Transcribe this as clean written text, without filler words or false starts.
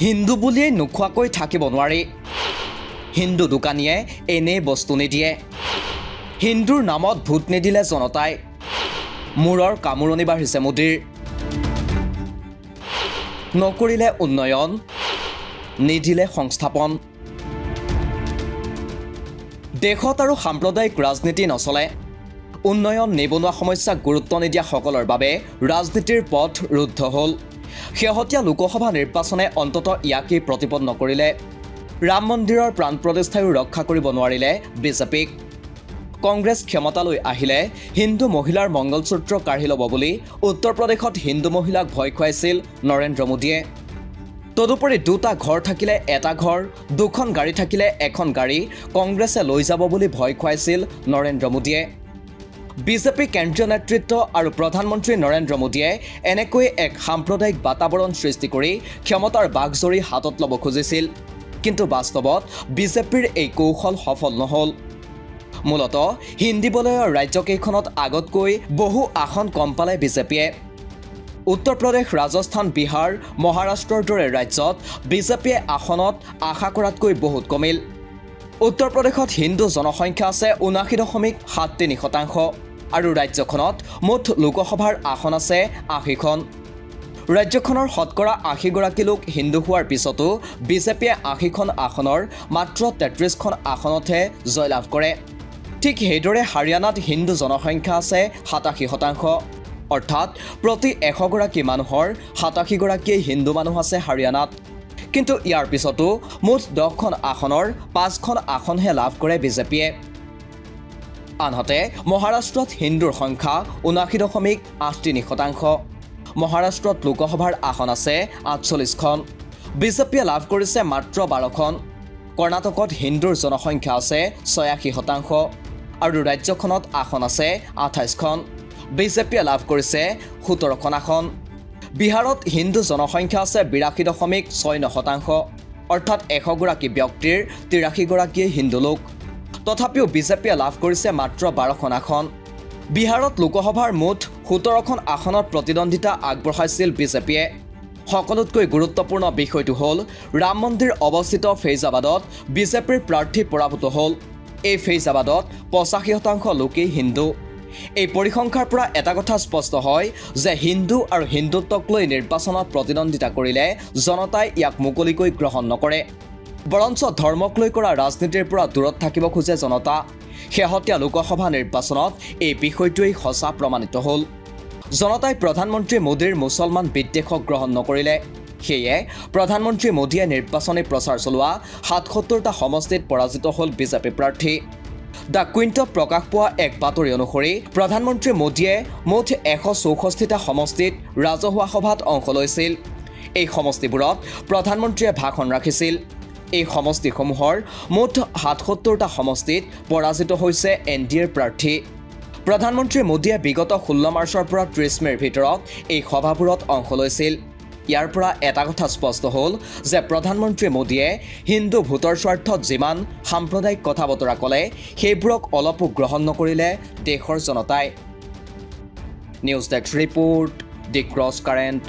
হিন্দু বুলিয়ে নোখোৱাকৈ থাকিব নোৱাৰি হিন্দু দোকানীয়ে এনে বস্তু নিদিয়ে হিন্দুৰ নামত ভোট নিদিলে জনতাই মূৰৰ কামুৰণি বাঢ়িছে মোদীৰ নকৰিলে উন্নয়ন নিদিলে সংস্থাপন দেশত আৰু সাম্প্ৰদায়িক ৰাজনীতি নচলে উন্নয়ন নিবনুৱা সমস্যাক গুৰুত্ব নিদিয়া সকলৰ বাবে ৰাজনীতিৰ পথ ৰুদ্ধ হ'ল শেহতীয়া লোকসভা নিৰ্বাচনে অন্তত ইয়াকে প্ৰতিপন্ন কৰিলে ৰাম মন্দিৰৰ প্ৰাণ প্ৰতিষ্ঠায়ো ৰক্ষা কৰিব নোৱাৰিলে বিজেপিক কংগ্ৰেছ ক্ষমতালৈ আহিলে হিন্দু মহিলাৰ মংগলসূত্ৰ কাঢ়ি ল'ব বুলি উত্তৰ প্ৰদেশত হিন্দু মহিলাক ভয় খুৱাইছিল নৰেন্দ্ৰ মোদীয়ে তদুপৰি দুটা ঘৰ থাকিলে এটা ঘৰ দুখন গাড়ী থাকিলে এখন গাড়ী কংগ্ৰেছে লৈ যাব বুলি ভয় খুৱাইছিল নৰেন্দ্ৰ মোদীয়ে বিজেপি কেন্দ্ৰীয় নেতৃত্ব আৰু প্ৰধানমন্ত্ৰী নৰেন্দ্ৰ মোদীয়ে এনেকৈ এক সাম্প্ৰদায়িক বাতাবৰণ সৃষ্টি কৰি ক্ষমতাৰ বাঘজৰী হাতত ল'ব খুজিছিল কিন্তু বাস্তৱত বিজেপিৰ এই কৌশল সফল নহল মূলতঃ হিন্দী বলয়ৰ ৰাজ্যকেইখনত আগতকৈ বহু আসন কম পালে বিজেপিয়ে উত্তৰ প্ৰদেশ ৰাজস্থান বিহাৰ মহাৰাষ্ট্ৰৰ দৰে ৰাজ্যত বিজেপিয়ে আসনত আশা কৰাতকৈ বহুত কমিল উত্তৰ প্ৰদেশত হিন্দু জনসংখ্যা আছে 79.73% আৰু ৰাজ্যখনত মুঠ লোকসভাৰ আসন আছে 80খন ৰাজ্যখনৰ শতকৰা 80 গৰাকী লোক হিন্দু হোৱাৰ পিছতো বিজেপিয়ে 80খন আসনৰ মাত্ৰ 33খন আসনতহে জয়লাভ কৰে ঠিক সেইদৰে হাৰিয়ানাত হিন্দু জনসংখ্যা আছে 87% অৰ্থাৎ প্ৰতি 100 গৰাকী মানুহৰ 87 গৰাকী হিন্দু মানুহ আছে হাৰিয়ানাত কিন্তু ইয়াৰ পিছতো মুঠ 10খন আসনৰ 5খন আসনহে লাভ কৰে বিজেপিয়ে আনহাতে মহাৰাষ্ট্ৰত হিন্দুৰ সংখ্যা 79.83% মহাৰাষ্ট্ৰত লোকসভাৰ আসন আছে 48খন বিজেপিয়ে লাভ কৰিছে মাত্ৰ 12খন কৰ্ণাটকত হিন্দুৰ জনসংখ্যা আছে 86% আৰু ৰাজ্যখনত আসন আছে 28খন বিজেপিয়ে লাভ কৰিছে 17খন আসন বিহাৰত হিন্দু জনসংখ্যা আছে 82.69% অৰ্থাৎ 100 গৰাকী ব্যক্তিৰ 83 গৰাকী হিন্দু লোক তথাপিও বিজেপিয়ে লাভ কৰিছে মাত্ৰ 12খন আসন বিহাৰত লোকসভাৰ মুঠ 17খন আসনত প্ৰতিদ্বন্দ্বিতা আগবঢ়াইছিল বিজেপিয়ে সকলোতকৈ গুৰুত্বপূৰ্ণ বিষয়টো হ'ল ৰাম মন্দিৰ অৱস্থিত ফৈজাবাদত বিজেপিৰ প্ৰাৰ্থী পৰাভূত হ'ল এই ফৈজাবাদত 85% লোকেই হিন্দু এই পৰিসংখ্যাৰ পৰা এটা কথা স্পষ্ট হয় যে হিন্দু আৰু হিন্দুত্বক লৈ নিৰ্বাচনত প্ৰতিদ্বন্দ্বিতা কৰিলে জনতাই ইয়াক মুকলিকৈ গ্ৰহণ নকৰে বৰঞ্চ ধৰ্মক লৈ কৰা ৰাজনীতিৰ পৰা দূৰত থাকিব খোজে জনতা শেহতীয়া লোকসভা নিৰ্বাচনত এই বিষয়টোৱেই সঁচা প্ৰমাণিত হ'ল জনতাই প্ৰধানমন্ত্ৰী মোদীৰ মুছলমান বিদ্বেষক গ্ৰহণ নকৰিলে সেয়ে প্ৰধানমন্ত্ৰী মোদীয়ে নিৰ্বাচনী প্ৰচাৰ চলোৱা 77টা সমষ্টিত পৰাজিত হ'ল বিজেপি প্ৰাৰ্থী দ্য কুইণ্টত প্ৰকাশ পোৱা এক বাতৰি অনুসৰি প্ৰধানমন্ত্ৰী মোদীয়ে মুঠ 164টা সমষ্টিত ৰাজহুৱা সভাত অংশ লৈছিল এই সমষ্টিবোৰত প্ৰধানমন্ত্ৰীয়ে ভাষণ ৰাখিছিল এই সমষ্টিসমূহৰ মুঠ 77টা সমষ্টিত পৰাজিত হৈছে এনডিএৰ প্ৰাৰ্থী প্ৰধানমন্ত্ৰী মোদীয়ে বিগত 16 মাৰ্চৰ পৰা 30 মেৰ ভিতৰত এই সভাবোৰত অংশ লৈছিল ইয়াৰ পৰা এটা কথা স্পষ্ট হ'ল যে প্ৰধানমন্ত্ৰী মোদীয়ে হিন্দু ভোটৰ স্বাৰ্থত যিমান সাম্প্ৰদায়িক কথা বতৰা ক'লে সেইবোৰক অলপো গ্ৰহণ নকৰিলে দেশৰ জনতাই নিউজ ডেস্ক ৰিপোৰ্ট দি ক্ৰছ কাৰেণ্ট